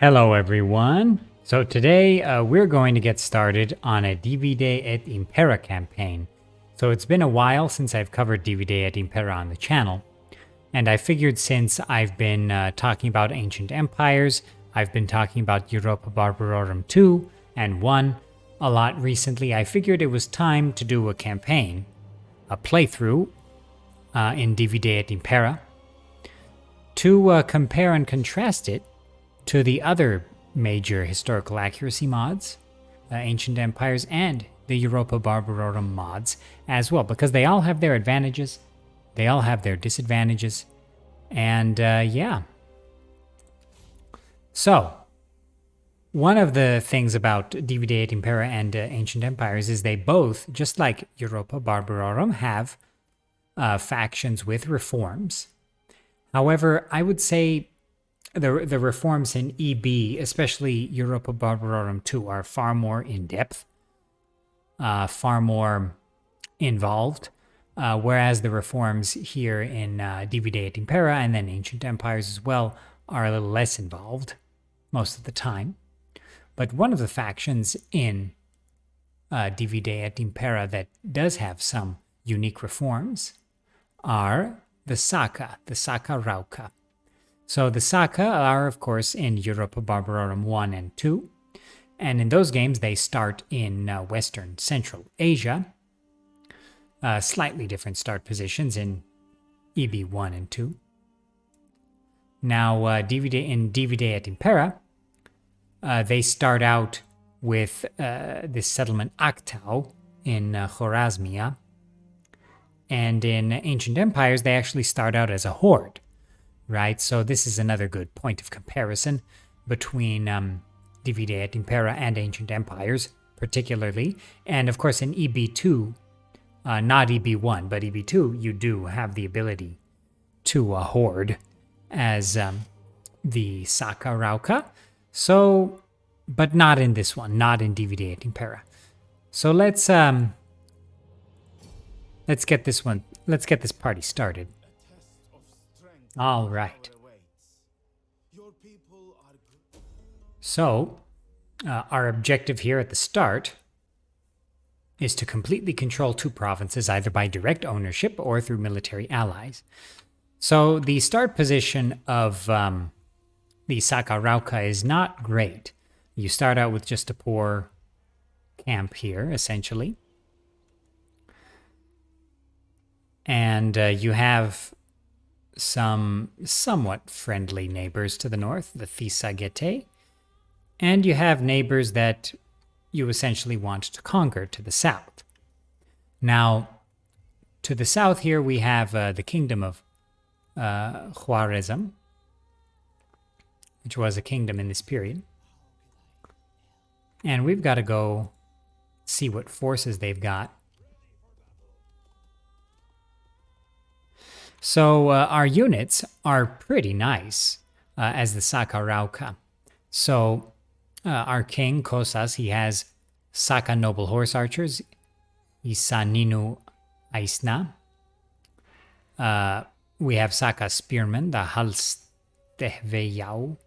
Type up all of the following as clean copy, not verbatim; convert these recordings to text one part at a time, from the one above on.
Hello everyone! So today we're going to get started on a Divide et Impera campaign. So it's been a while since I've covered Divide et Impera on the channel, and I figured since I've been talking about ancient empires, I've been talking about Europa Barbarorum 2 and 1 a lot recently, I figured it was time to do a campaign, a playthrough in Divide et Impera, to compare and contrast it to the other major historical accuracy mods, Ancient Empires, and the Europa Barbarorum mods as well, because they all have their advantages, they all have their disadvantages, and yeah. So, one of the things about Divide et Impera and Ancient Empires is they both, just like Europa Barbarorum, have factions with reforms. However, I would say the reforms in EB, especially Europa Barbarorum 2, are far more in-depth, far more involved, whereas the reforms here in Divide et Impera and then Ancient Empires as well are a little less involved most of the time. But one of the factions in Divide et Impera that does have some unique reforms are the Saka Rauka. So the Saka are, of course, in Europa Barbarorum 1 and 2, and in those games they start in Western Central Asia, slightly different start positions in EB 1 and 2. Now, in Divide et Impera, they start out with this settlement Aktau in Khorasmia, and in Ancient Empires they actually start out as a horde. Right, so this is another good point of comparison between Divide et Impera and Ancient Empires, particularly. And of course, in EB2, not EB1, but EB2, you do have the ability to horde as the Saka Rauka. So, but not in this one, not in Divide et Impera. So let's get this one. Let's get this party started. All right. So, our objective here at the start is to completely control two provinces, either by direct ownership or through military allies. So, the start position of the Saka Rauka is not great. You start out with just a poor camp here, essentially. And you have some somewhat friendly neighbors to the north, the Thisagete, and you have neighbors that you essentially want to conquer to the south. Now, to the south here we have the kingdom of Khwarezm, which was a kingdom in this period. And we've got to go see what forces they've got. So our units are pretty nice as the Saka Rauka. So our king, Kosas, he has Saka noble horse archers, Isaninu Aisna. We have Saka spearmen, the Halstehveyau.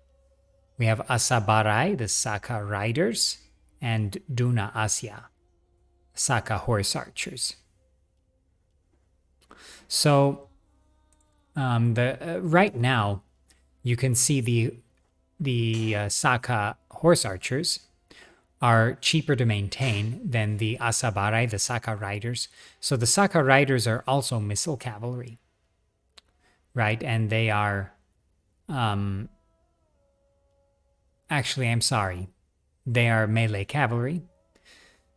We have Asabarai, the Saka riders, and Duna Asya, Saka horse archers. So right now, you can see the Saka horse archers are cheaper to maintain than the Asabarai, the Saka riders. So the Saka riders are also missile cavalry, right? And they are, actually, I'm sorry, they are melee cavalry,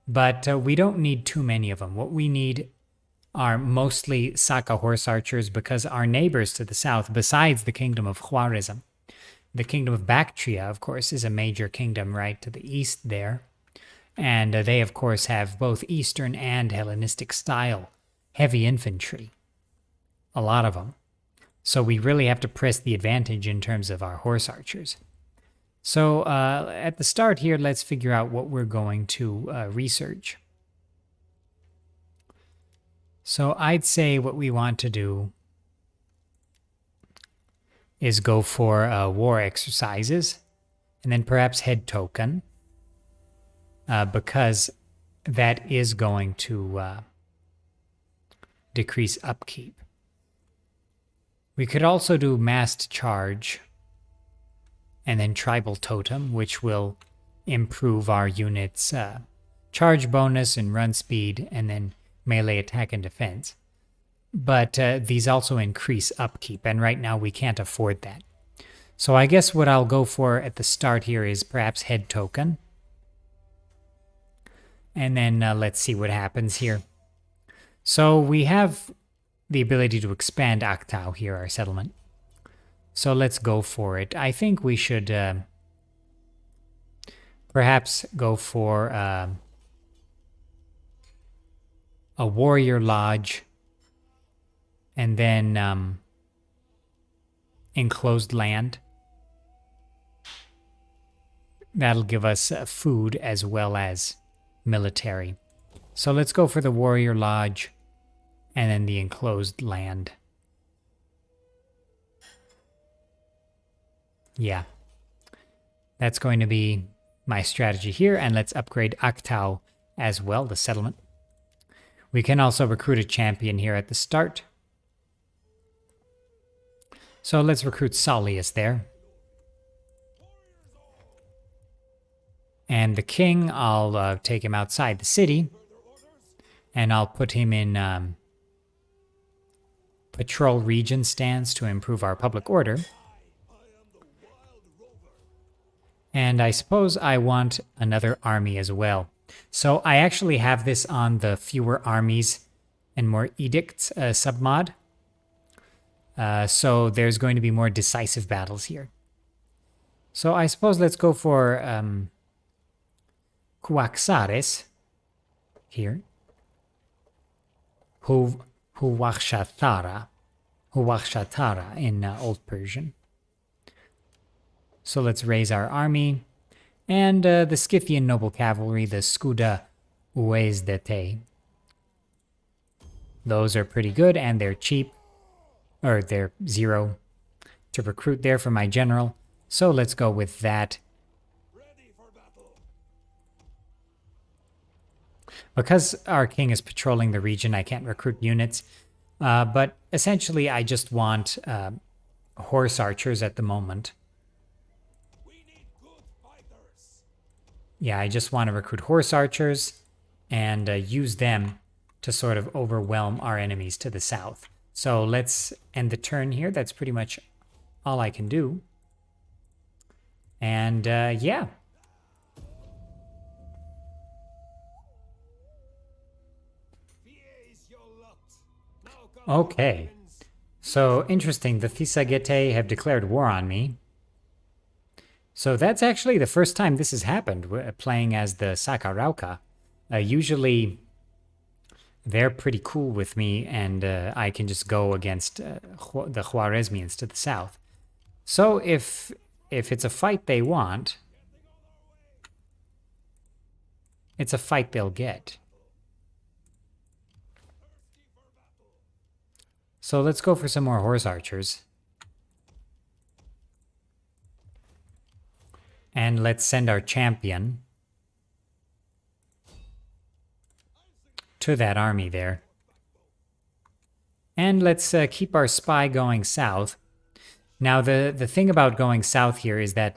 but we don't need too many of them. What we need are mostly Saka horse archers, because our neighbors to the south, besides the kingdom of Khwarezm, the kingdom of Bactria, of course, is a major kingdom right to the east there. And they, of course, have both Eastern and Hellenistic style heavy infantry. A lot of them. So we really have to press the advantage in terms of our horse archers. So at the start here, let's figure out what we're going to research. So I'd say what we want to do is go for war exercises And then perhaps head token, because that is going to decrease upkeep. We could also do massed charge and then tribal totem, which will improve our unit's charge bonus and run speed, and then melee attack and defense. But these also increase upkeep, and right now we can't afford that. So I guess what I'll go for at the start here is perhaps head token. And then let's see what happens here. So we have the ability to expand Aktau here, our settlement. So let's go for it. I think we should perhaps go for a warrior lodge and then enclosed land. That'll give us food as well as military. So let's go for the warrior lodge and then the enclosed land. Yeah, that's going to be my strategy here. And let's upgrade Aktau as well, the settlement. We can also recruit a champion here at the start. So let's recruit Saulius there. And the king, I'll take him outside the city. And I'll put him in patrol region stance to improve our public order. And I suppose I want another army as well. So I actually have this on the fewer armies and more edicts submod. So there's going to be more decisive battles here. So I suppose let's go for Kuaxares here. Huwakshatara in Old Persian. So let's raise our army. And the Scythian noble cavalry, the Skuda Uezdete. Those are pretty good, and they're cheap. Or they're 0 to recruit there for my general. So let's go with that. Because our king is patrolling the region, I can't recruit units. But essentially, I just want horse archers at the moment. Yeah, I just want to recruit horse archers and use them to sort of overwhelm our enemies to the south. So let's end the turn here. That's pretty much all I can do. And yeah. Okay. So interesting. The Thisagete have declared war on me. So that's actually the first time this has happened, playing as the Saka Rauka. Usually they're pretty cool with me, and I can just go against the Khwarezmians to the south. So if it's a fight they want, it's a fight they'll get. So let's go for some more horse archers. And let's send our champion to that army there. And let's keep our spy going south. Now, the thing about going south here is that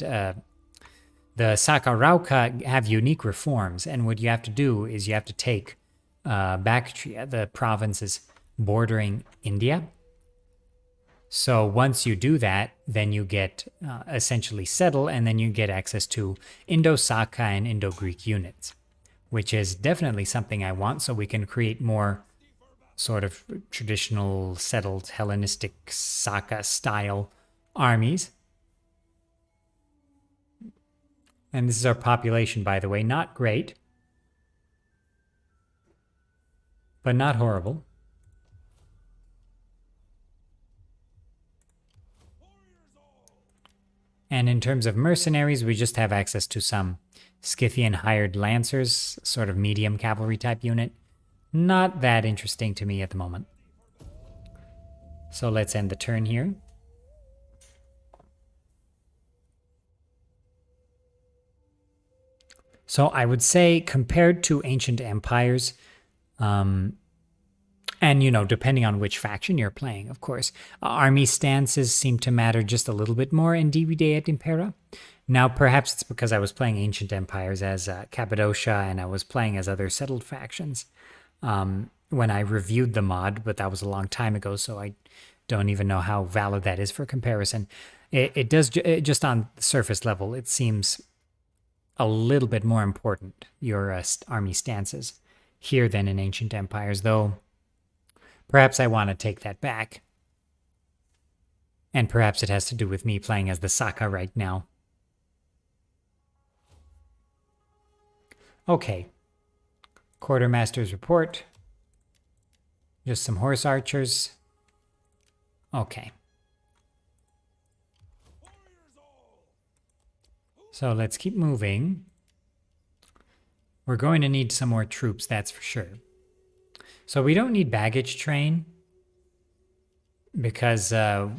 the Saka Rauka have unique reforms, and what you have to do is you have to take Bactria, the provinces bordering India. So once you do that, then you get essentially settle, and then you get access to Indo-Saka and Indo-Greek units, which is definitely something I want, so we can create more sort of traditional settled Hellenistic Saka-style armies. And this is our population, by the way. Not great, but not horrible. And in terms of mercenaries, we just have access to some Scythian hired lancers, sort of medium cavalry type unit. Not that interesting to me at the moment. So let's end the turn here. So I would say compared to ancient empires, and depending on which faction you're playing, of course, army stances seem to matter just a little bit more in DVD et Impera. Now, perhaps it's because I was playing ancient empires as Cappadocia and I was playing as other settled factions when I reviewed the mod, but that was a long time ago, so I don't even know how valid that is for comparison. It does, just on the surface level, it seems a little bit more important, your army stances here than in ancient empires, though perhaps I want to take that back. And perhaps it has to do with me playing as the Saka right now. Okay. Quartermaster's report. Just some horse archers. Okay. So let's keep moving. We're going to need some more troops, that's for sure. So we don't need baggage train because our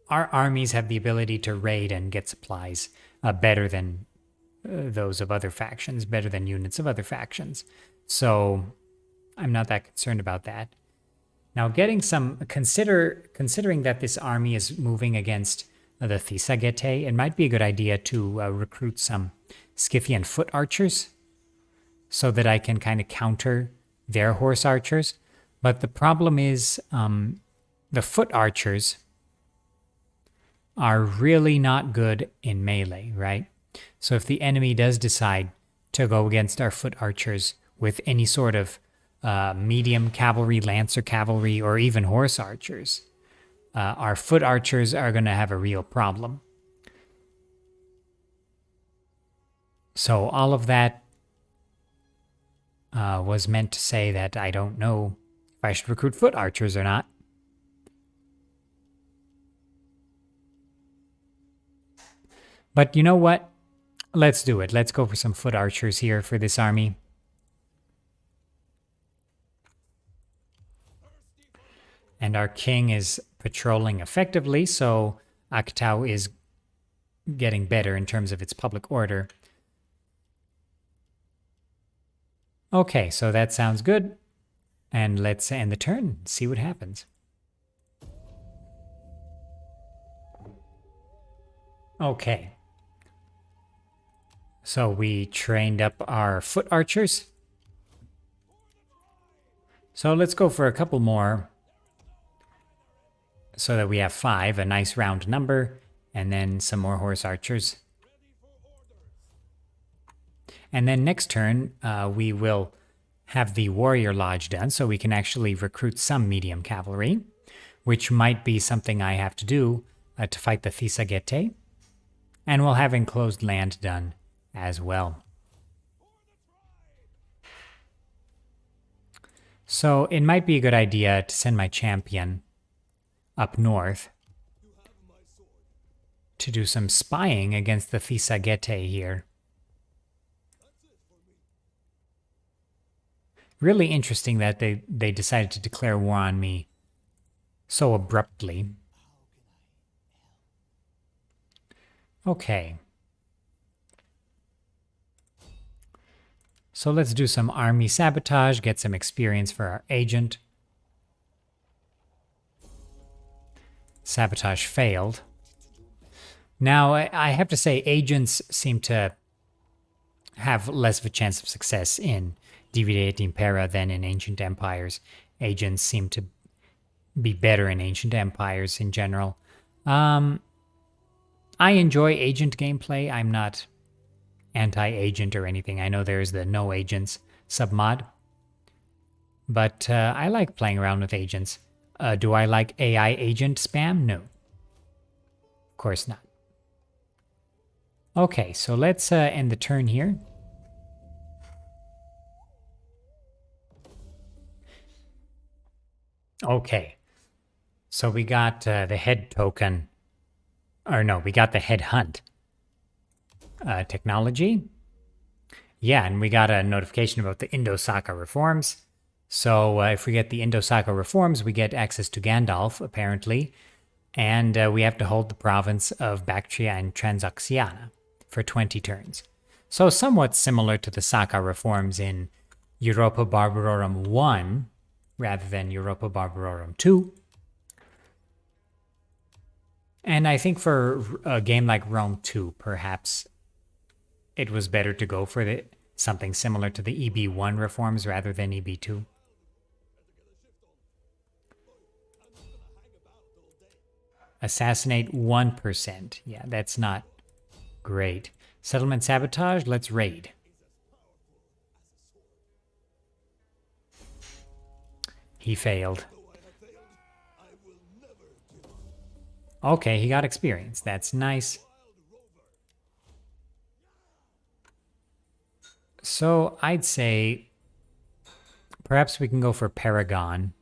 armies have the ability to raid and get supplies better than those of other factions, better than units of other factions. So I'm not that concerned about that. Now, getting some considering that this army is moving against the Thisagete, it might be a good idea to recruit some Scythian foot archers so that I can kind of counter their horse archers. But the problem is the foot archers are really not good in melee, right? So if the enemy does decide to go against our foot archers with any sort of medium cavalry, lancer cavalry, or even horse archers, our foot archers are going to have a real problem. So all of that was meant to say that I don't know if I should recruit foot archers or not. But you know what? Let's do it. Let's go for some foot archers here for this army. And our king is patrolling effectively, so Akatau is getting better in terms of its public order. Okay, so that sounds good. And let's end the turn, see what happens. Okay. So we trained up our foot archers. So let's go for a couple more so that we have 5, a nice round number, and then some more horse archers. And then next turn, we will have the warrior lodge done, so we can actually recruit some medium cavalry, which might be something I have to do to fight the Thisagete. And we'll have enclosed land done as well. So it might be a good idea to send my champion up north to do some spying against the Thisagete here. Really interesting that they decided to declare war on me so abruptly. Okay. So let's do some army sabotage, get some experience for our agent. Sabotage failed. Now, I have to say, agents seem to have less of a chance of success in DVD et Impera than in ancient empires. Agents seem to be better in ancient empires in general. I enjoy agent gameplay. I'm not anti-agent or anything. I know there's the no agents submod, but I like playing around with agents. Do I like AI agent spam? No. Of course not. Okay, so let's end the turn here. Okay, so we got the head token, or no, we got the head hunt technology. Yeah, and we got a notification about the Indo-Saka Reforms. So if we get the Indo-Saka Reforms, we get access to Gandalf, apparently, and we have to hold the province of Bactria and Transoxiana for 20 turns. So somewhat similar to the Saka Reforms in Europa Barbarorum 1 rather than Europa Barbarorum 2. And I think for a game like Rome 2, perhaps it was better to go for something similar to the EB1 reforms rather than EB2. Assassinate 1%. Yeah, that's not great. Settlement sabotage, let's raid. He failed. Okay, he got experience. That's nice. So I'd say perhaps we can go for Paragon.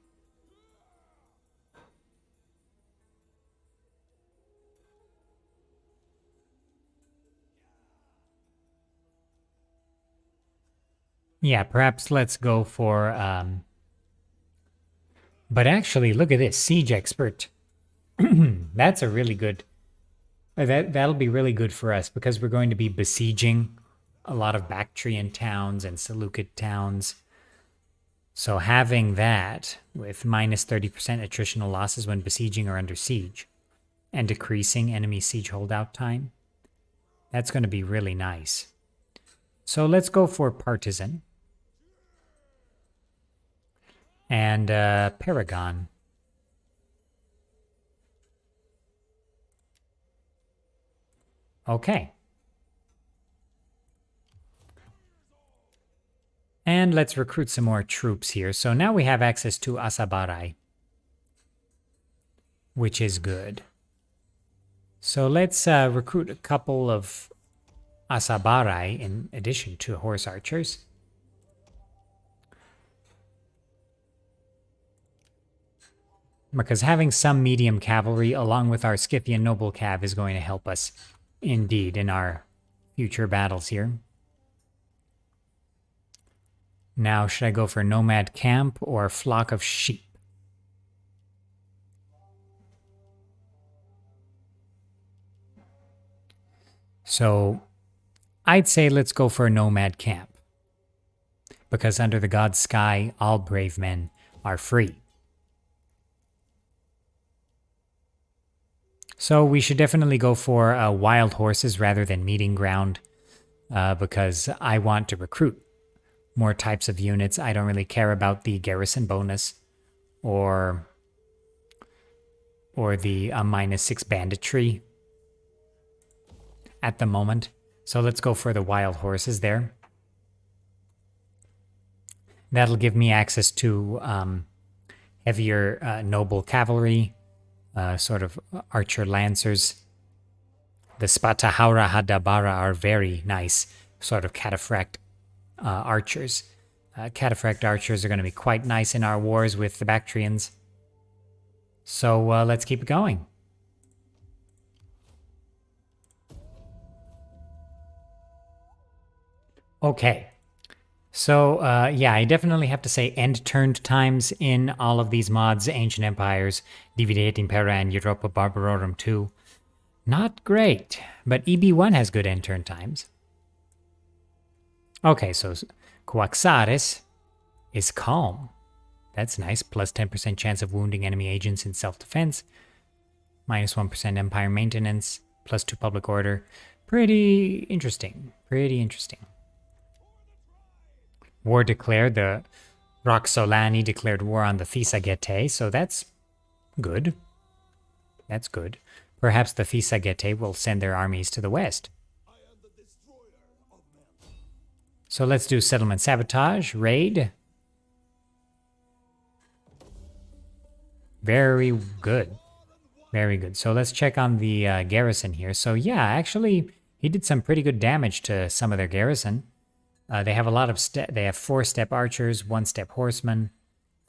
Yeah, perhaps let's go for... But actually, look at this. Siege Expert. That's a really good... That'll be really good for us because we're going to be besieging a lot of Bactrian towns and Seleucid towns. So having that with minus 30% attritional losses when besieging or under siege and decreasing enemy siege holdout time, that's going to be really nice. So let's go for Partisan. And Paragon. Okay. And let's recruit some more troops here. So now we have access to Asabarai, which is good. So let's recruit a couple of Asabarai in addition to horse archers. Because having some medium cavalry along with our Scythian noble cav is going to help us indeed in our future battles here. Now, should I go for Nomad Camp or Flock of Sheep? So, I'd say let's go for a Nomad Camp. Because under the God's sky, all brave men are free. So we should definitely go for wild horses rather than meeting ground. Because I want to recruit more types of units. I don't really care about the garrison bonus or the -6 banditry at the moment. So let's go for the wild horses there. That'll give me access to heavier noble cavalry, sort of archer lancers. The Spatahaura Hadabara are very nice, sort of cataphract archers. Cataphract archers are going to be quite nice in our wars with the Bactrians. So let's keep it going. Okay. So yeah, I definitely have to say end-turned times in all of these mods, Ancient Empires, Divide et Impera, and Europa Barbarorum 2. Not great, but EB1 has good end-turn times. Okay, so Coaxaris is calm. That's nice. Plus 10% chance of wounding enemy agents in self-defense. Minus 1% empire maintenance. Plus 2 public order. Pretty interesting. Pretty interesting. War declared. The Roxolani declared war on the Thisagetae, so that's good. That's good. Perhaps the Thisagetae will send their armies to the west. So let's do settlement sabotage, raid. Very good. Very good. So let's check on the garrison here. So yeah, actually, he did some pretty good damage to some of their garrison. They have a lot of they have 4-step archers, 1-step horsemen,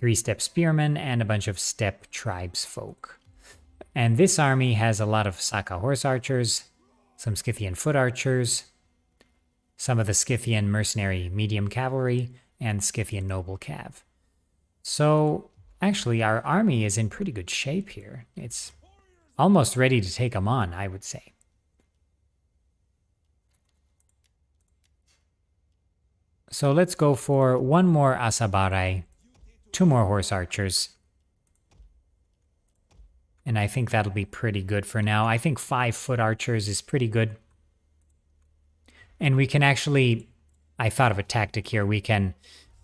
3-step spearmen, and a bunch of step tribesfolk. And this army has a lot of Saka horse archers, some Scythian foot archers, some of the Scythian mercenary medium cavalry, and Scythian noble cav. So actually our army is in pretty good shape here. It's almost ready to take them on, I would say. So let's go for one more Asabarai, two more horse archers. And I think that'll be pretty good for now. I think 5 foot archers is pretty good. And we can actually, I thought of a tactic here. We can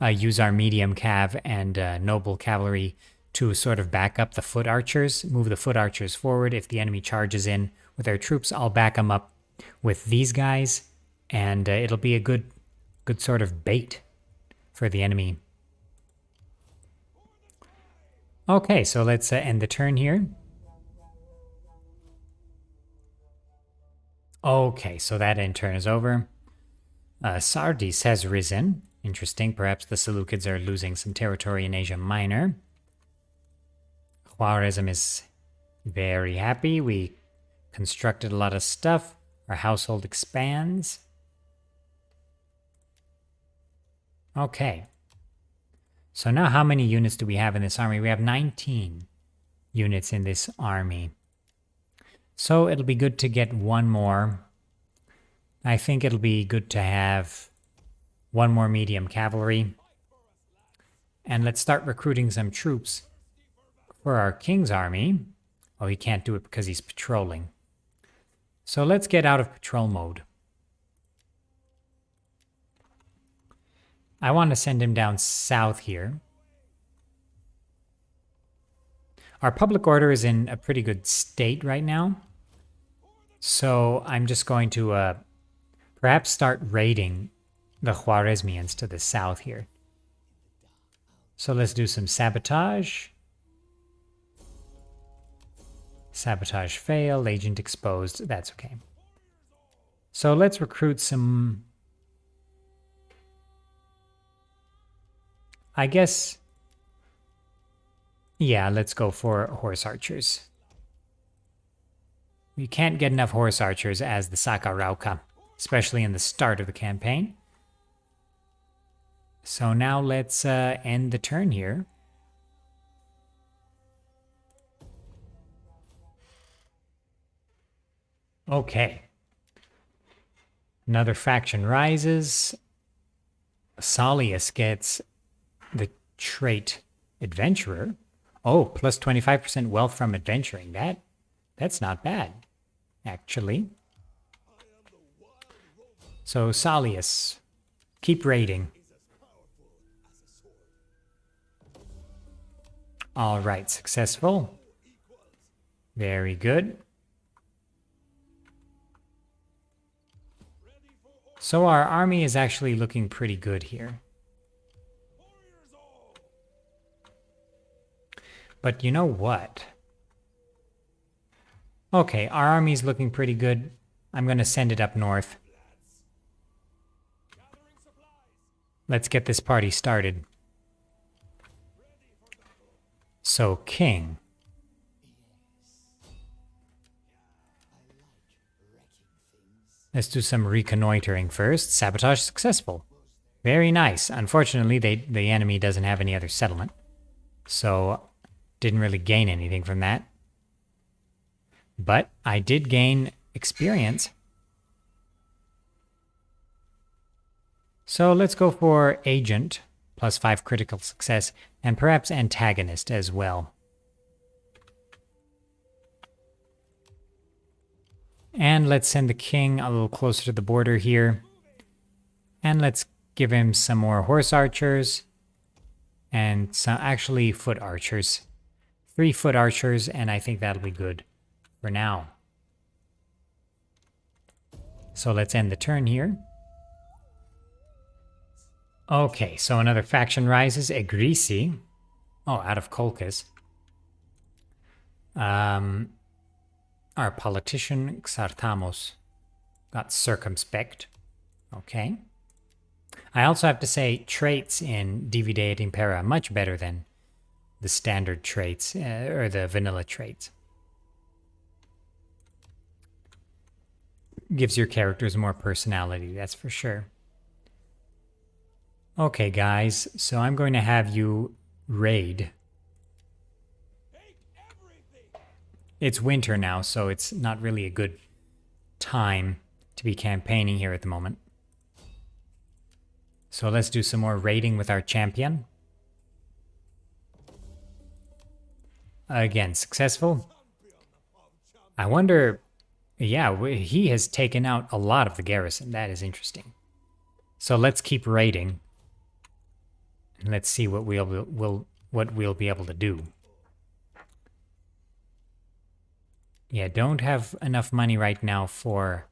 use our medium cav and noble cavalry to sort of back up the foot archers, move the foot archers forward. If the enemy charges in with their troops, I'll back them up with these guys, and it'll be a good sort of bait for the enemy. Okay, so let's end the turn here. Okay, so that end turn is over. Sardis has risen. Interesting. Perhaps the Seleucids are losing some territory in Asia Minor. Khwarezm is very happy. We constructed a lot of stuff. Our household expands. Okay. So now how many units do we have in this army? We have 19 units in this army. So it'll be good to get one more. I think it'll be good to have one more medium cavalry. And let's start recruiting some troops for our king's army. Oh, he can't do it because he's patrolling. So let's get out of patrol mode. I want to send him down south here. Our public order is in a pretty good state right now. So I'm just going to perhaps start raiding the Khwarezmians to the south here. So let's do some sabotage. Sabotage failed, agent exposed, that's okay. So let's recruit some, I guess, yeah, let's go for horse archers. We can't get enough horse archers as the Saka Rauka, especially in the start of the campaign. So now let's end the turn here. Okay. Another faction rises. Salius gets the trait Adventurer. Oh, plus 25% wealth from adventuring. That's not bad, actually. So Salius, keep raiding. All right, successful. Very good. So our army is actually looking pretty good here. But you know what? Okay, our army's looking pretty good. I'm going to send it up north. Let's get this party started. So, King. Let's do some reconnoitering first. Sabotage successful. Very nice. Unfortunately, the enemy doesn't have any other settlement. So, didn't really gain anything from that. But I did gain experience. So let's go for Agent, plus 5 critical success, and perhaps Antagonist as well. And let's send the king a little closer to the border here. And let's give him some more horse archers. And some, actually, foot archers. 3 foot archers, and I think that'll be good for now. So let's end the turn here. Okay, so another faction rises. Egrisi. Oh, out of Colchis. Our politician, Xartamos, got circumspect. Okay. I also have to say, traits in DVD et Impera are much better than the standard traits, or the vanilla traits. Gives your characters more personality, that's for sure. Okay, guys, so I'm going to have you raid. It's winter now, so it's not really a good time to be campaigning here at the moment. So let's do some more raiding with our champion. Again, successful. I wonder... Yeah, he has taken out a lot of the garrison. That is interesting. So let's keep raiding. And let's see what we'll be able to do. Yeah, don't have enough money right now for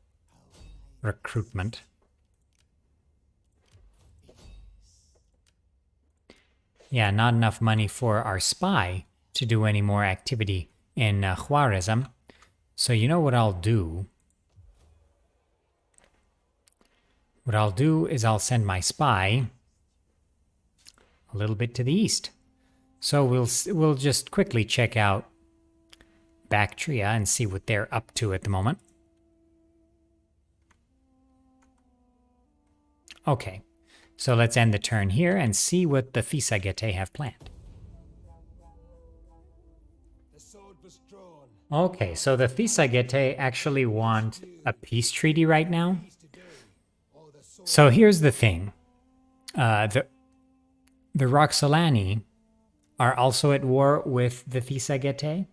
recruitment. Yeah, not enough money for our spy to do any more activity in Khwarezm. So you know what I'll do? What I'll do is I'll send my spy a little bit to the east. So we'll just quickly check out Bactria and see what they're up to at the moment. Okay, so let's end the turn here and see what the Thisagete have planned. Okay, so the Thisagete actually want a peace treaty right now. So here's the thing. The Roxolani are also at war with the Thisagete.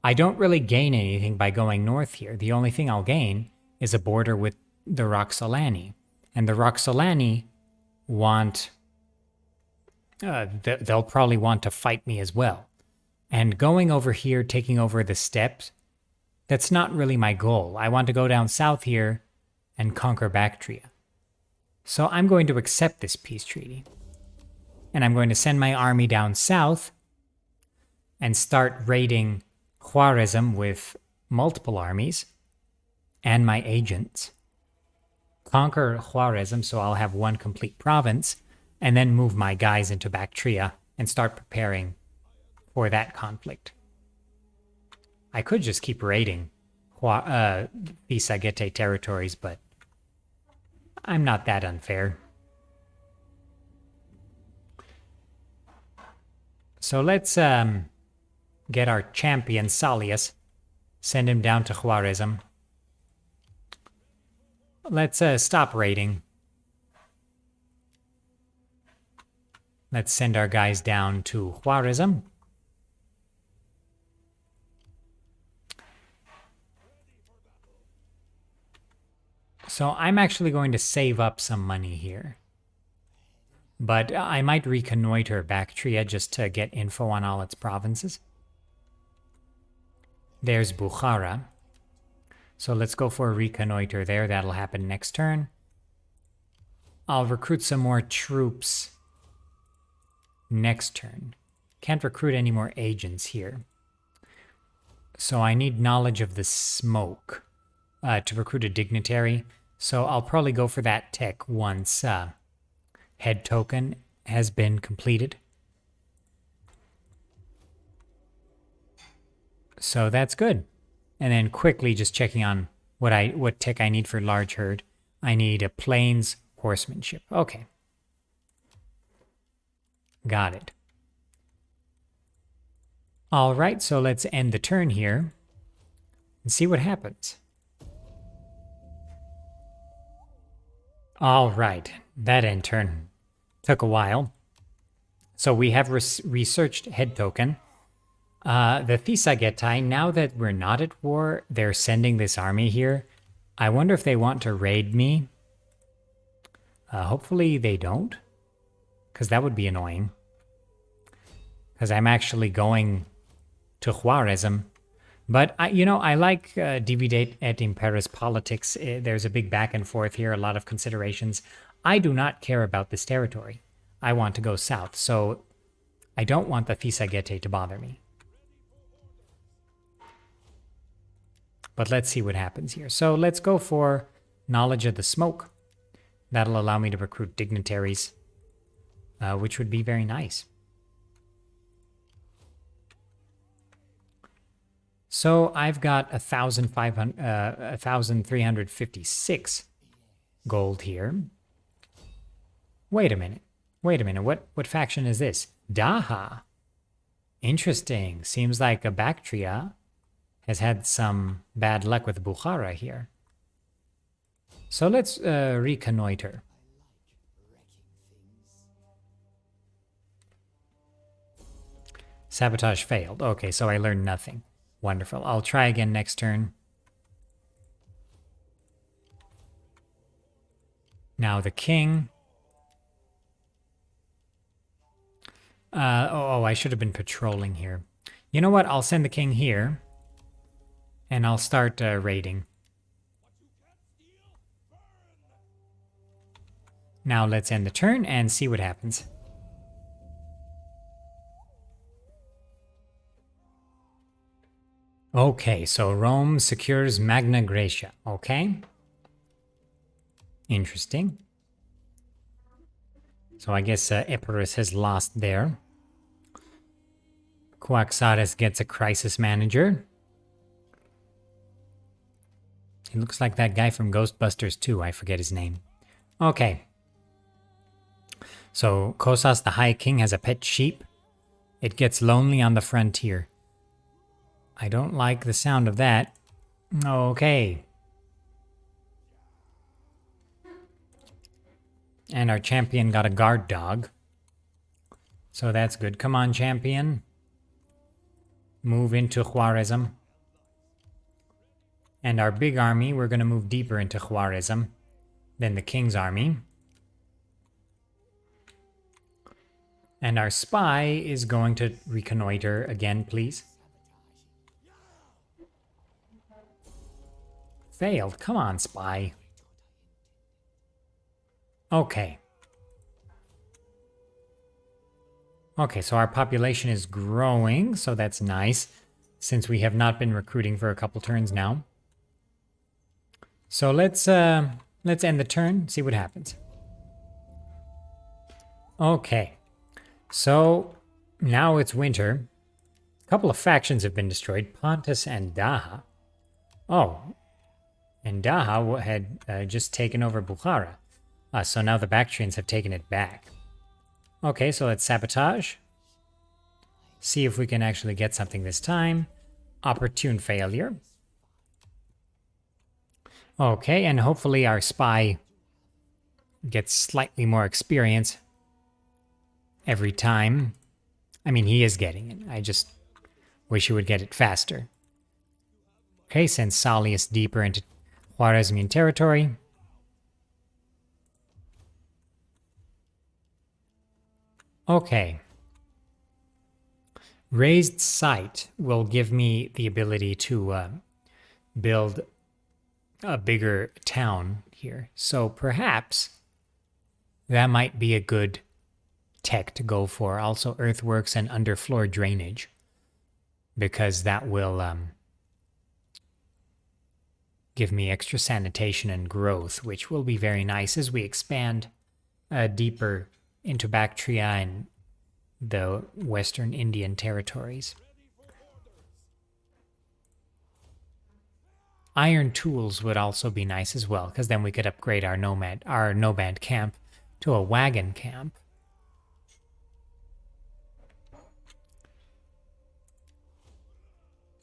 I don't really gain anything by going north here. The only thing I'll gain is a border with the Roxolani. And the Roxolani want... they'll probably want to fight me as well. And going over here, taking over the steppes, that's not really my goal. I want to go down south here and conquer Bactria. So I'm going to accept this peace treaty. And I'm going to send my army down south and start raiding Khwarezm with multiple armies and my agents. Conquer Khwarezm so I'll have one complete province, and then move my guys into Bactria and start preparing for that conflict. I could just keep raiding Thisagete territories, but I'm not that unfair. So let's get our champion Salius, send him down to Khwarezm. Let's stop raiding. Let's send our guys down to Khwarezm. So I'm actually going to save up some money here. But I might reconnoiter Bactria just to get info on all its provinces. There's Bukhara. So let's go for a reconnoiter there. That'll happen next turn. I'll recruit some more troops next turn. Can't recruit any more agents here. So I need knowledge of the smoke to recruit a dignitary. So I'll probably go for that tech once head token has been completed. So that's good. And then quickly just checking on what tech I need for large herd. I need a plains horsemanship. Okay. Got it. All right, so let's end the turn here and see what happens. All right, that end turn took a while. So we have researched head token. The Thisagete, now that we're not at war, they're sending this army here. I wonder if they want to raid me. Hopefully they don't, because that would be annoying. Because I'm actually going to Khwarezm. But, I like Dividate et Impera's politics. There's a big back and forth here, a lot of considerations. I do not care about this territory. I want to go south, so I don't want the Thisagete to bother me. But let's see what happens here. So let's go for knowledge of the smoke. That'll allow me to recruit dignitaries, which would be very nice. So I've got 1,356 gold here. Wait a minute. What faction is this? Daha. Interesting. Seems like a Bactria has had some bad luck with Bukhara here. So let's reconnoiter. Sabotage failed. Okay, so I learned nothing. Wonderful. I'll try again next turn. Now the king. I should have been patrolling here. You know what? I'll send the king here. And I'll start raiding. Now let's end the turn and see what happens. Okay, so Rome secures Magna Graecia. Okay. Interesting. So I guess Epirus has lost there. Quaxares gets a crisis manager. It looks like that guy from Ghostbusters 2. I forget his name. Okay. So Kosas the High King has a pet sheep. It gets lonely on the frontier. I don't like the sound of that. Okay. And our champion got a guard dog. So that's good. Come on, champion. Move into Juarezm. And our big army, we're going to move deeper into Juarezm than the king's army. And our spy is going to reconnoiter again, please. Failed. Come on, spy. Okay. Okay, so our population is growing, so that's nice, since we have not been recruiting for a couple turns now. So let's end the turn, see what happens. Okay. So now it's winter. A couple of factions have been destroyed, Pontus and Daha. Oh, and Daha had just taken over Bukhara. So now the Bactrians have taken it back. Okay, so let's sabotage. See if we can actually get something this time. Opportune failure. Okay, and hopefully our spy gets slightly more experience every time. I mean, he is getting it. I just wish he would get it faster. Okay, send Salius deeper into Khwarezmian territory. Okay. Raised site will give me the ability to build a bigger town here. So perhaps that might be a good tech to go for. Also earthworks and underfloor drainage, because that will give me extra sanitation and growth, which will be very nice as we expand deeper into Bactria and the Western Indian territories. Iron tools would also be nice as well, because then we could upgrade our nomad camp to a wagon camp.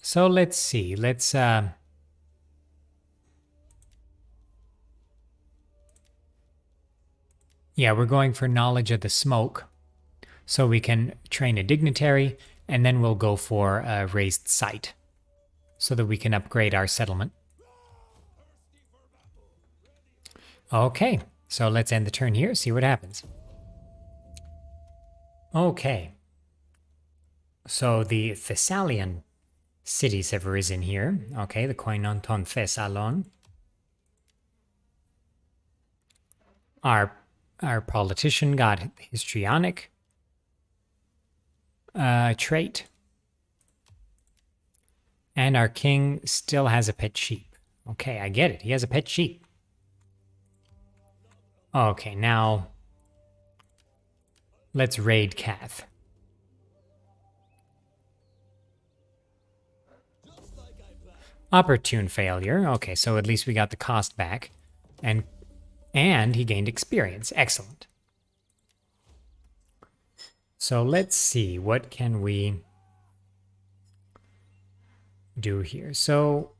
So let's see. Let's yeah, we're going for knowledge of the smoke, so we can train a dignitary, and then we'll go for a raised site, so that we can upgrade our settlement. Okay, so let's end the turn here, see what happens. Okay. So the Thessalian cities have arisen here. Okay, the Koinonton Thessalon. Our politician got histrionic trait. And our king still has a pet sheep. Okay, I get it. He has a pet sheep. Okay, now let's raid Kath. Opportune failure. Okay, so at least we got the cost back. And he gained experience. Excellent. So let's see, what can we do here? So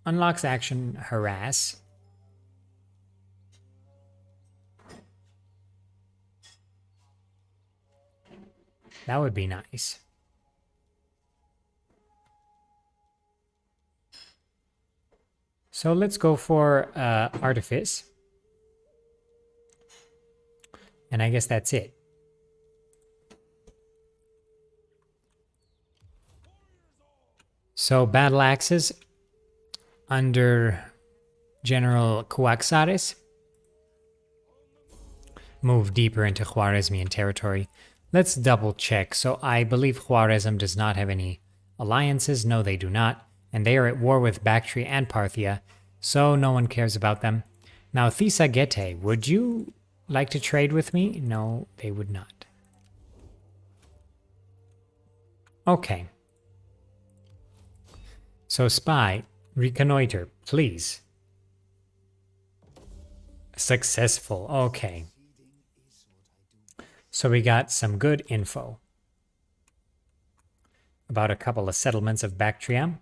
unlocks action harass. That would be nice. So let's go for Artifice. And I guess that's it. So Battle Axes under General Cuaxares move deeper into Khwarezmian territory. Let's double check. So I believe Khwarezm does not have any alliances. No, they do not. And they are at war with Bactria and Parthia, so no one cares about them. Now, Thisagete, would you like to trade with me? No, they would not. Okay. So, spy, reconnoiter, please. Successful. Okay. So we got some good info about a couple of settlements of Bactria.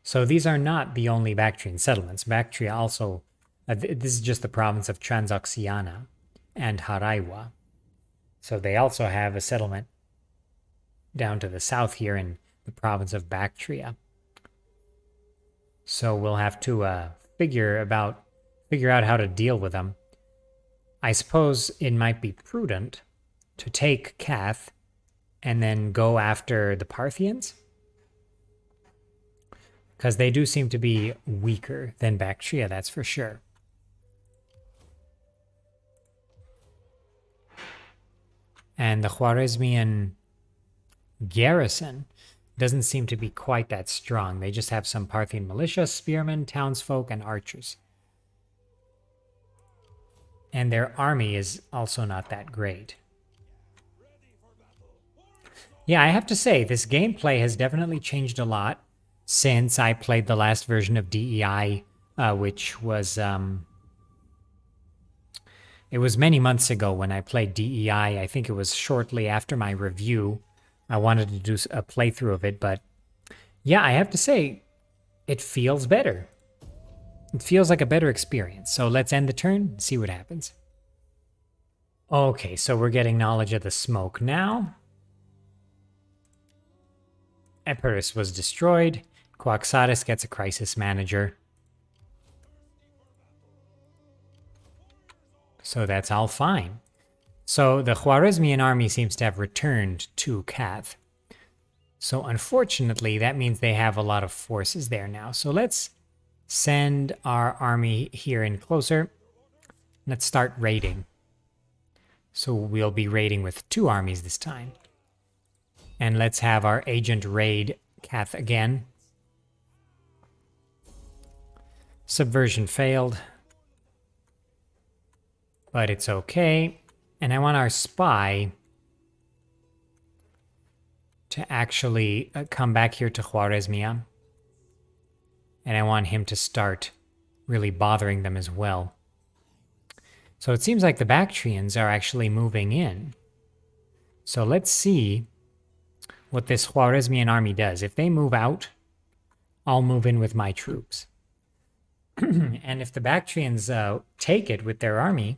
So these are not the only Bactrian settlements. Bactria also, this is just the province of Transoxiana and Haraiwa. So they also have a settlement down to the south here in the province of Bactria. So we'll have to figure out how to deal with them. I suppose it might be prudent to take Kath and then go after the Parthians, because they do seem to be weaker than Bactria, that's for sure. And the Khwarezmian garrison doesn't seem to be quite that strong. They just have some Parthian militia, spearmen, townsfolk, and archers. And their army is also not that great. Yeah, I have to say, this gameplay has definitely changed a lot since I played the last version of DEI, which was... it was many months ago when I played DEI. I think it was shortly after my review. I wanted to do a playthrough of it, but yeah, I have to say, it feels better. It feels like a better experience. So let's end the turn and see what happens. Okay, so we're getting knowledge of the smoke now. Epirus was destroyed. Quaxaris gets a crisis manager. So that's all fine. So the Khwarezmian army seems to have returned to Kath. So unfortunately, that means they have a lot of forces there now. So let's send our army here in closer. Let's start raiding. So we'll be raiding with 2 armies this time. And let's have our agent raid Kath again. Subversion failed. But it's okay. And I want our spy to actually come back here to Khwarezmia. And I want him to start really bothering them as well. So it seems like the Bactrians are actually moving in. So let's see what this Khwarezmian army does. If they move out, I'll move in with my troops. And if the Bactrians take it with their army,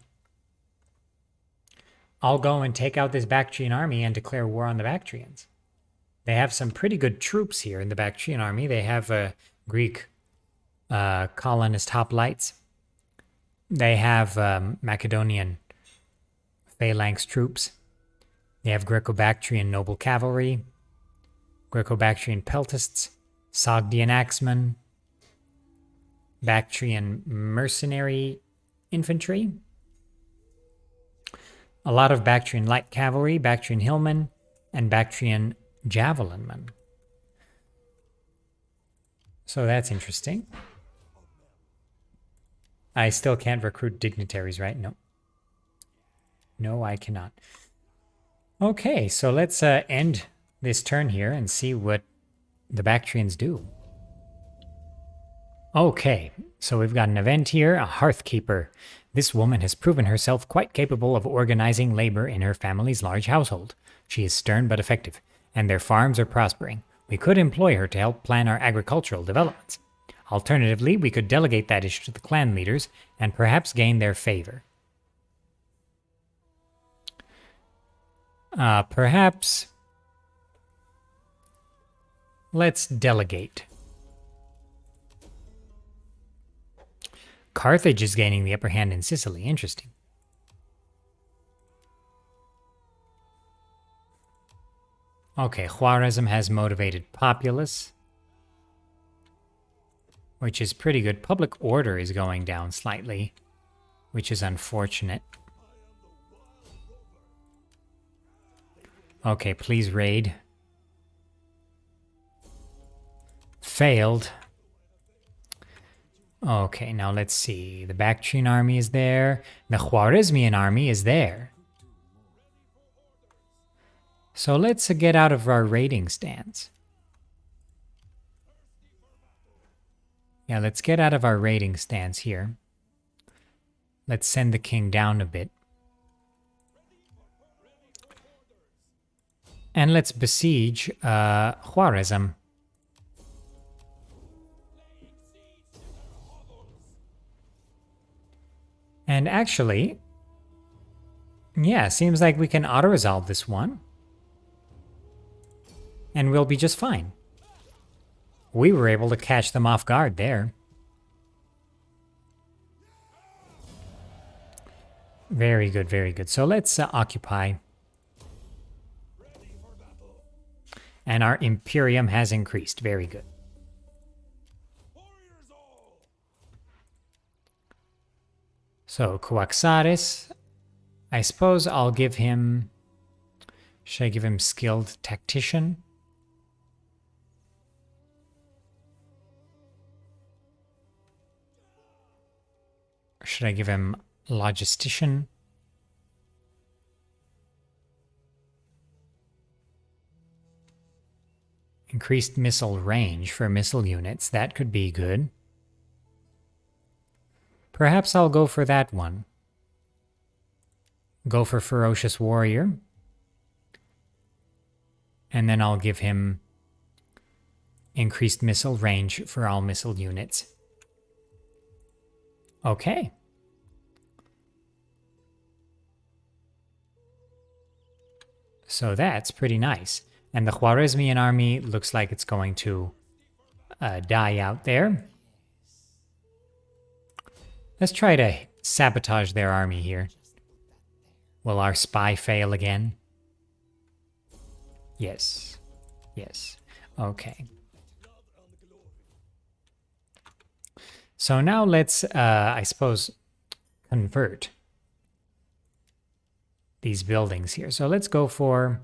I'll go and take out this Bactrian army and declare war on the Bactrians. They have some pretty good troops here in the Bactrian army. They have Greek colonist hoplites. They have Macedonian phalanx troops. They have Greco-Bactrian noble cavalry, Greco-Bactrian peltasts, Sogdian axemen, Bactrian mercenary infantry, a lot of Bactrian light cavalry, Bactrian hillmen, and Bactrian javelinmen. So that's interesting. I still can't recruit dignitaries, right? No. No, I cannot. Okay, so let's end this turn here and see what the Bactrians do. Okay, so we've got an event here, a hearthkeeper. This woman has proven herself quite capable of organizing labor in her family's large household. She is stern but effective, and their farms are prospering. We could employ her to help plan our agricultural developments. Alternatively, we could delegate that issue to the clan leaders and perhaps gain their favor. Perhaps let's delegate. Carthage is gaining the upper hand in Sicily. Interesting. Okay, Khwarezm has motivated populace, which is pretty good. Public order is going down slightly, which is unfortunate. Okay, please raid. Failed. Okay, now let's see. The Bactrian army is there. The Khwarezmian army is there. So let's get out of our raiding stance. Yeah, let's get out of our raiding stance here. Let's send the king down a bit. And let's besiege Khwarezm. And actually, yeah, seems like we can auto-resolve this one. And we'll be just fine. We were able to catch them off guard there. Very good, very good. So let's occupy. And our Imperium has increased. Very good. So, Coaxaris, I suppose I'll give him... Should I give him Skilled Tactician? Or should I give him Logistician? Increased missile range for missile units. That could be good. Perhaps I'll go for that one. Go for Ferocious Warrior. And then I'll give him increased missile range for all missile units. Okay. So that's pretty nice. And the Khwarezmian army looks like it's going to die out there. Let's try to sabotage their army here. Will our spy fail again? Yes. Yes. Okay. So now let's, I suppose, convert these buildings here. So let's go for,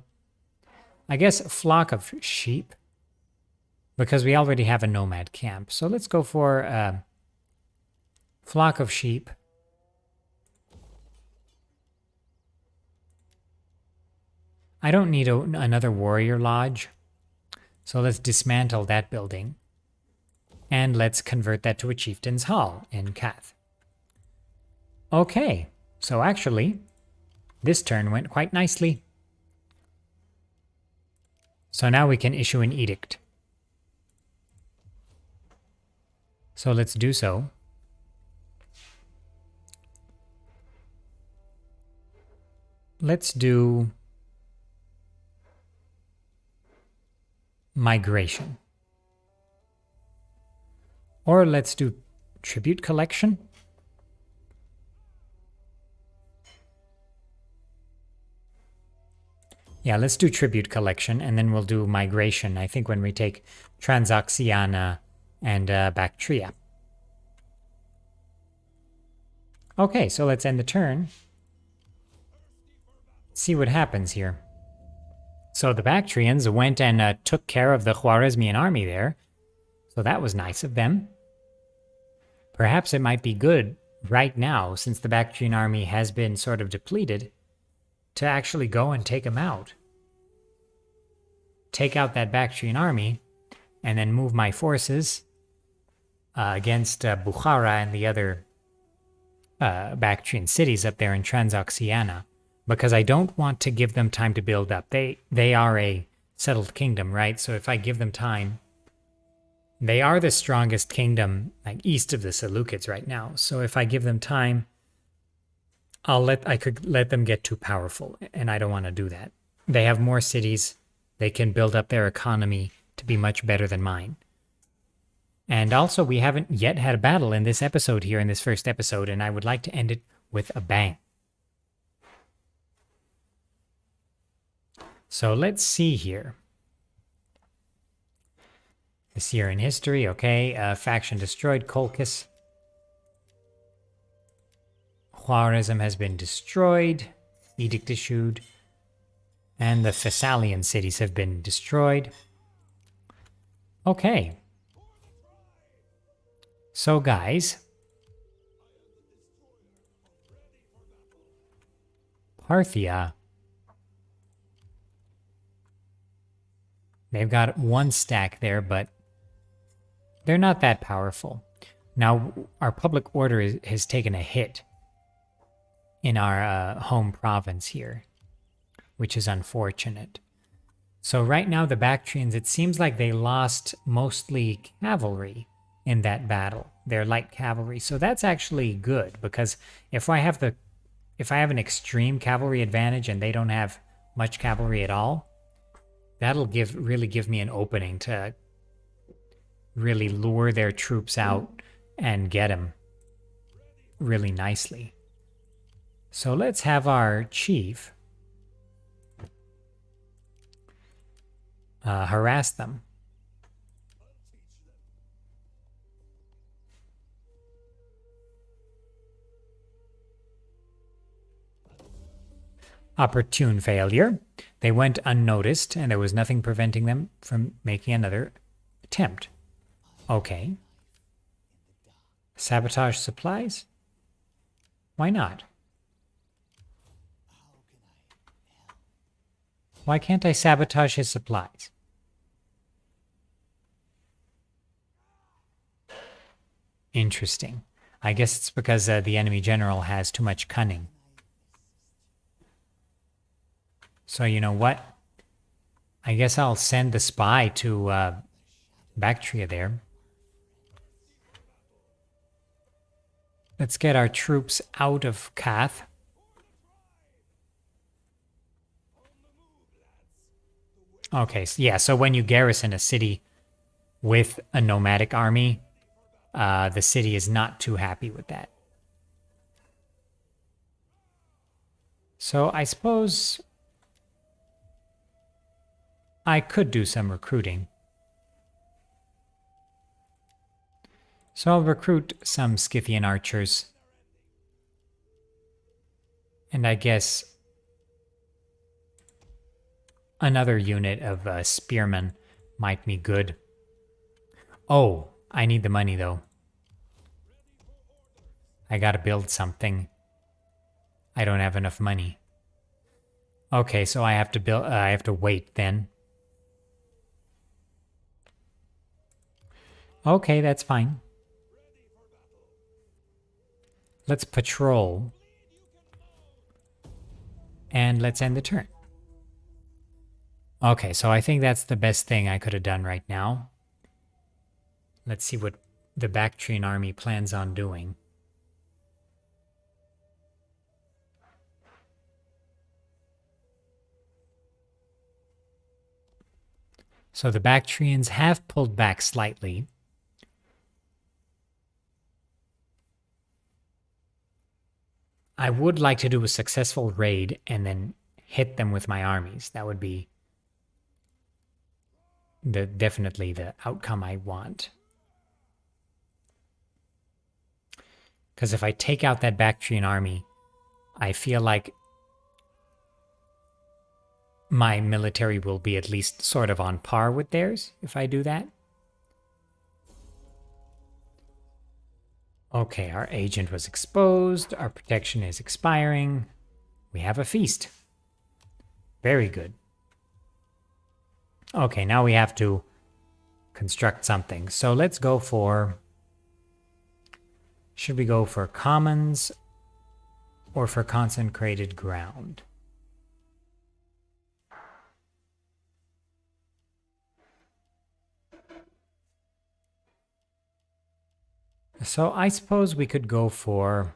I guess, a flock of sheep, because we already have a nomad camp. So let's go for flock of sheep. I don't need another warrior lodge. So let's dismantle that building. And let's convert that to a chieftain's hall in Kath. Okay, so actually, this turn went quite nicely. So now we can issue an edict. So let's do so. Let's do migration. Or let's do tribute collection. Yeah, let's do tribute collection, and then we'll do migration, I think, when we take Transoxiana and Bactria. Okay, so let's end the turn. See what happens here. So the Bactrians went and took care of the Khwarezmian army there. So that was nice of them. Perhaps it might be good right now, since the Bactrian army has been sort of depleted, to actually go and take them out. Take out that Bactrian army, and then move my forces against Bukhara and the other Bactrian cities up there in Transoxiana, because I don't want to give them time to build up. They are a settled kingdom, right? So if I give them time, they are the strongest kingdom like east of the Seleucids right now. So if I give them time, I could let them get too powerful, and I don't want to do that. They have more cities. They can build up their economy to be much better than mine. And also, we haven't yet had a battle in this episode here, in this first episode, and I would like to end it with a bang. So let's see here. This year in history, okay. Faction destroyed, Colchis. Juarezm has been destroyed. Edict issued. And the Thessalian cities have been destroyed. Okay. So guys, Parthia, they've got one stack there, but they're not that powerful. Now, our public order has taken a hit in our home province here, which is unfortunate. So right now, the Bactrians, it seems like they lost mostly cavalry in that battle. They're light cavalry. So that's actually good, because if I have an extreme cavalry advantage and they don't have much cavalry at all, that'll really give me an opening to really lure their troops out and get them really nicely. So let's have our chief harass them. Opportune failure. They went unnoticed, and there was nothing preventing them from making another attempt. Okay. Sabotage supplies? Why not? Why can't I sabotage his supplies? Interesting. I guess it's because the enemy general has too much cunning. So you know what? I guess I'll send the spy to Bactria there. Let's get our troops out of Kath. Okay, yeah, so when you garrison a city with a nomadic army, the city is not too happy with that. So I suppose I could do some recruiting. So I'll recruit some Scythian archers. And I guess another unit of spearmen might be good. Oh, I need the money though. I gotta build something. I don't have enough money. Okay, so I have to build. I have to wait then. Okay, that's fine. Let's patrol. And let's end the turn. Okay, so I think that's the best thing I could have done right now. Let's see what the Bactrian army plans on doing. So the Bactrians have pulled back slightly. I would like to do a successful raid and then hit them with my armies. That would be definitely the outcome I want. Because if I take out that Bactrian army, I feel like my military will be at least sort of on par with theirs if I do that. Okay, our agent was exposed. Our protection is expiring. We have a feast. Very good. Okay, now we have to construct something. So let's go for... Should we go for commons or for consecrated ground? So I suppose we could go for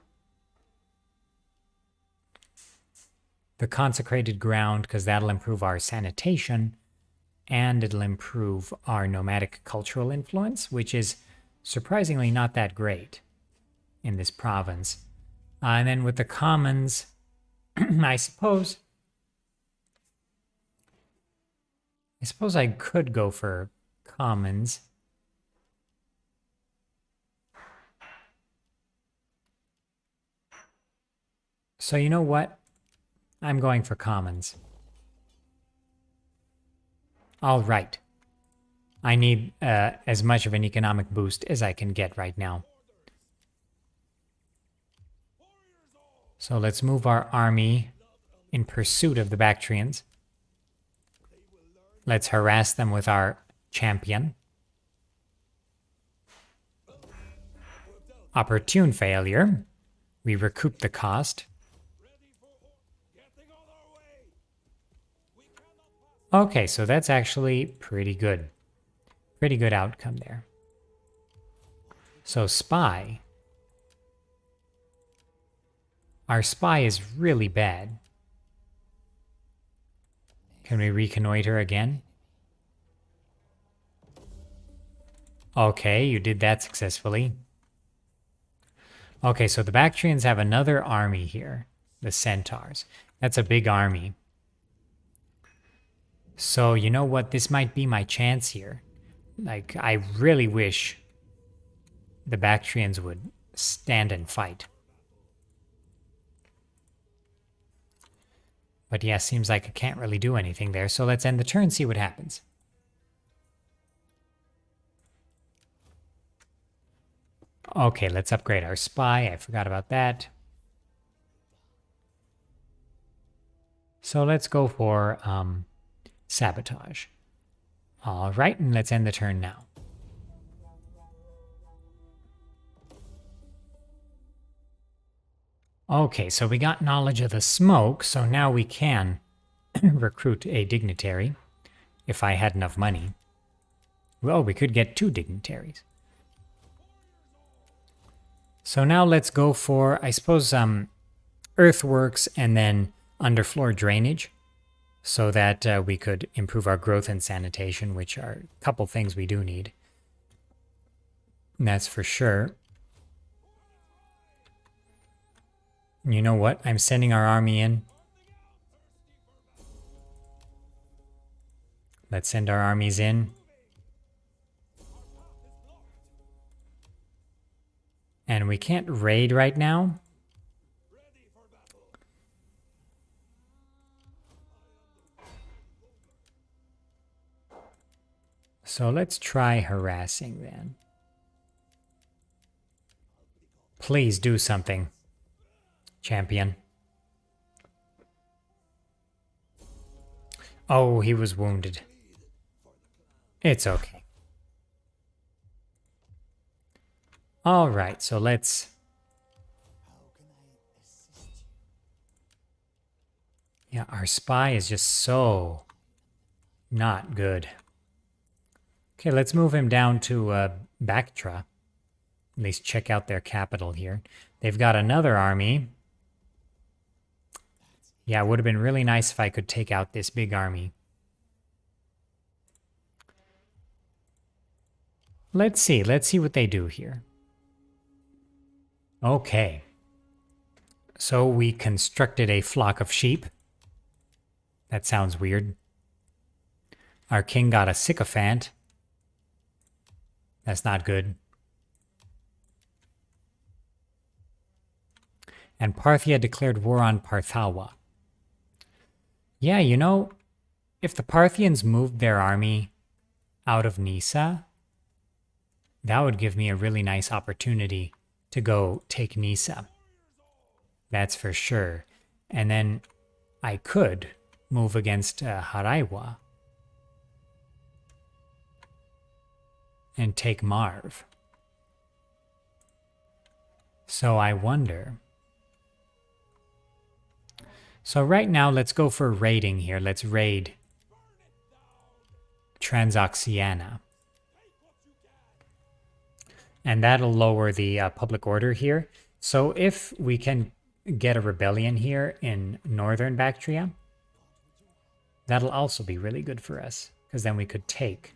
the consecrated ground, because that'll improve our sanitation and it'll improve our nomadic cultural influence, which is surprisingly not that great in this province. And then with the commons, I suppose I could go for commons. So you know what? I'm going for commons. All right. I need as much of an economic boost as I can get right now. So let's move our army in pursuit of the Bactrians. Let's harass them with our champion. Opportune failure. We recoup the cost. Okay, so that's actually pretty good. Pretty good outcome there. So spy. Our spy is really bad. Can we reconnoiter again? Okay, you did that successfully. Okay, so the Bactrians have another army here. The Centaurs. That's a big army. So, you know what? This might be my chance here. Like, I really wish the Bactrians would stand and fight. But yeah, seems like I can't really do anything there. So let's end the turn, see what happens. Okay, let's upgrade our spy. I forgot about that. So let's go for Sabotage. All right, and let's end the turn now. Okay, so we got knowledge of the smoke, so now we can recruit a dignitary if I had enough money. Well, we could get 2 dignitaries. So now let's go for, I suppose, earthworks and then underfloor drainage so that we could improve our growth and sanitation, which are a couple things we do need. And that's for sure. You know what? I'm sending our army in. Let's send our armies in. And we can't raid right now. So let's try harassing then. Please do something, champion. Oh, he was wounded. It's okay. All right, so let's... Yeah, our spy is just so not good. Okay, let's move him down to Bactra. At least check out their capital here. They've got another army. Yeah, it would have been really nice if I could take out this big army. Let's see what they do here. Okay. So we constructed a flock of sheep. That sounds weird. Our king got a sycophant. That's not good. And Parthia declared war on Parthawa. Yeah, you know, if the Parthians moved their army out of Nisa, that would give me a really nice opportunity to go take Nisa. That's for sure. And then I could move against Haraiwa and take Marv. So I wonder... So right now, let's go for raiding here. Let's raid Transoxiana. And that'll lower the public order here. So if we can get a rebellion here in northern Bactria, that'll also be really good for us, because then we could take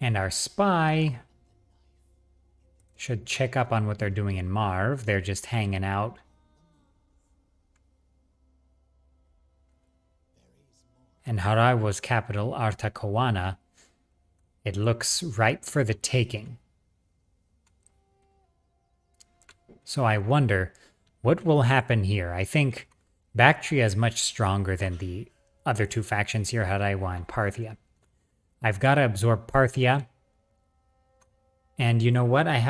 And our spy should check up on what they're doing in Marv. They're just hanging out. And Haraiwa's capital, Artakowana, it looks ripe for the taking. So I wonder what will happen here. I think Bactria is much stronger than the other two factions here, Haraiwa and Parthia. I've got to absorb Parthia. And you know what? I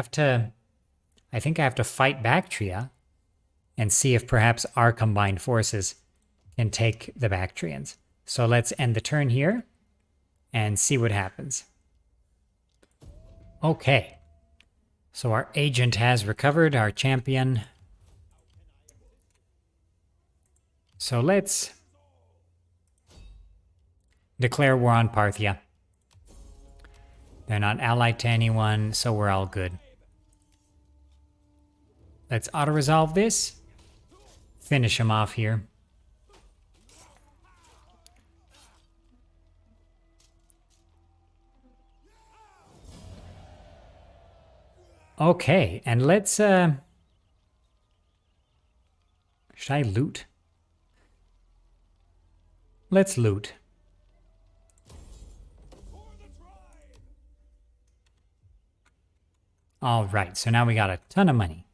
think I have to fight Bactria and see if perhaps our combined forces can take the Bactrians. So let's end the turn here and see what happens. Okay. So our agent has recovered, our champion. So let's declare war on Parthia. They're not allied to anyone, so we're all good. Let's auto-resolve this. Finish him off here. Okay, and let's, should I loot? Let's loot. All right, so now we got a ton of money.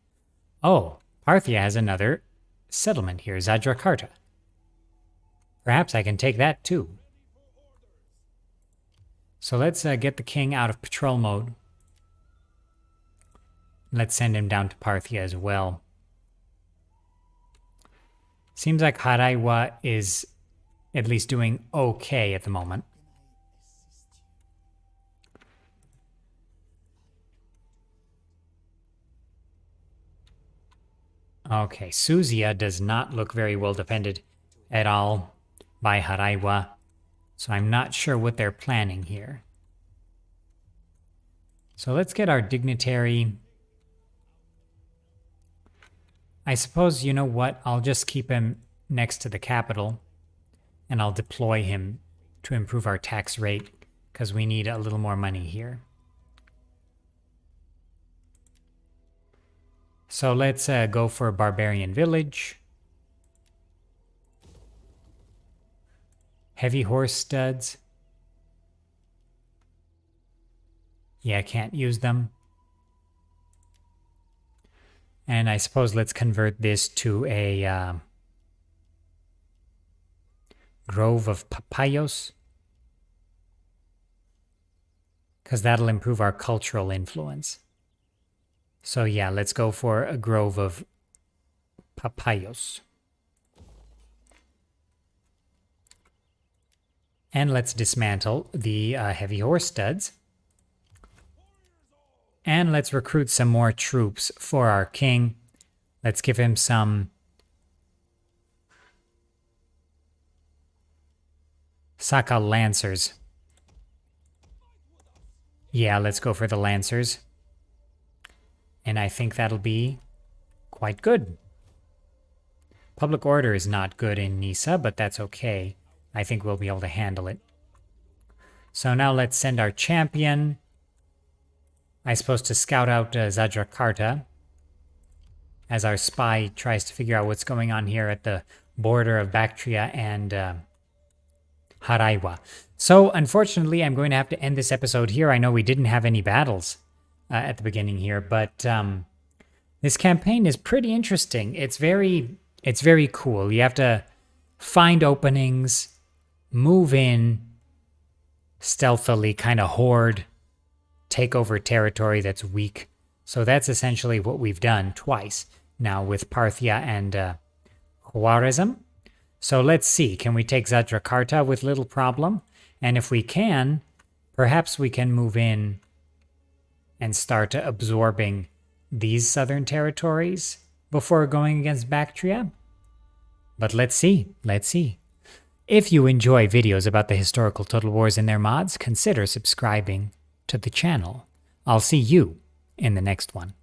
Oh, Parthia has another settlement here, Zadrakarta. Perhaps I can take that too. So let's get the king out of patrol mode. Let's send him down to Parthia as well. Seems like Haraiwa is at least doing okay at the moment. Okay, Suzia does not look very well defended at all by Haraiwa, so I'm not sure what they're planning here. So let's get our dignitary. I suppose, you know what, I'll just keep him next to the capital, and I'll deploy him to improve our tax rate, because we need a little more money here. So let's go for a barbarian village. Heavy horse studs. Yeah, I can't use them. And I suppose let's convert this to a grove of papayos, because that'll improve our cultural influence. So yeah, let's go for a grove of papayos. And let's dismantle the heavy horse studs. And let's recruit some more troops for our king. Let's give him some Saka Lancers. Yeah, let's go for the Lancers. And I think that'll be quite good. Public order is not good in Nisa, but that's okay. I think we'll be able to handle it. So now let's send our champion. I'm supposed to scout out Zadrakarta as our spy tries to figure out what's going on here at the border of Bactria and Haraiwa. So unfortunately, I'm going to have to end this episode here. I know we didn't have any battles at the beginning here, but this campaign is pretty interesting. It's very cool. You have to find openings, move in stealthily, kind of hoard, take over territory that's weak. So that's essentially what we've done twice now with Parthia and Khwarezm. So let's see, can we take Zadrakarta with little problem? And if we can, perhaps we can move in and start absorbing these southern territories before going against Bactria. But let's see, let's see. If you enjoy videos about the historical Total Wars and their mods, consider subscribing to the channel. I'll see you in the next one.